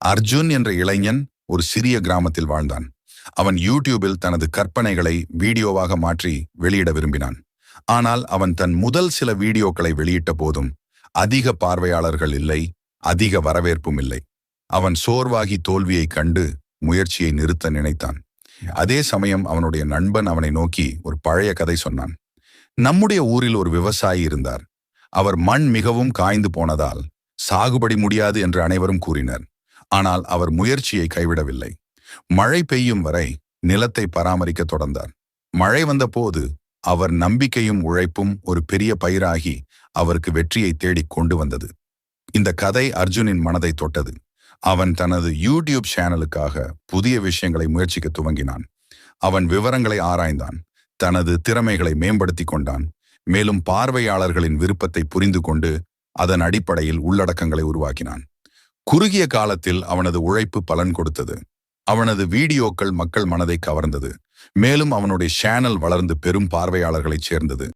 அர்ஜுன் என்ற இளைஞன் ஒரு சிறிய கிராமத்தில் வாழ்ந்தான். அவன் யூடியூபில் தனது கற்பனைகளை வீடியோவாக மாற்றி வெளியிட விரும்பினான். ஆனால் அவன் தன் முதல் சில வீடியோக்களை வெளியிட்ட போதும் அதிக பார்வையாளர்கள் இல்லை, அதிக வரவேற்பும் இல்லை. அவன் சோர்வாகி தோல்வியை கண்டு முயற்சியை நிறுத்த நினைத்தான். அதே சமயம் அவனுடைய நண்பன் அவனை நோக்கி ஒரு பழைய கதை சொன்னான். நம்முடைய ஊரில் ஒரு விவசாயி இருந்தார். அவர் மண் மிகவும் காய்ந்து போனதால் சாகுபடி முடியாது என்று அனைவரும் கூறினர். ஆனால் அவர் முயற்சியை கைவிடவில்லை. மழை பெய்யும் வரை நிலத்தை பராமரிக்க தொடர்ந்தார். மழை வந்த போது அவர் நம்பிக்கையும் உழைப்பும் ஒரு பெரிய பயிராகி அவருக்கு வெற்றியை தேடிக் கொண்டு வந்தது. இந்த கதை அர்ஜுனின் மனதை தொட்டது. அவன் தனது யூடியூப் சேனலுக்காக புதிய விஷயங்களை முயற்சிக்க துவங்கினான். அவன் விவரங்களை ஆராய்ந்தான், தனது திறமைகளை மேம்படுத்தி கொண்டான். மேலும் பார்வையாளர்களின் விருப்பத்தை புரிந்து கொண்டு அதன் அடிப்படையில் உள்ளடக்கங்களை உருவாக்கினான். குறுகிய காலத்தில் அவனது உழைப்பு பலன் கொடுத்தது. அவனது வீடியோக்கள் மக்கள் மனதை கவர்ந்தது. மேலும் அவனுடைய சேனல் வளர்ந்து பெரும் பார்வையாளர்களைச் சேர்ந்தது.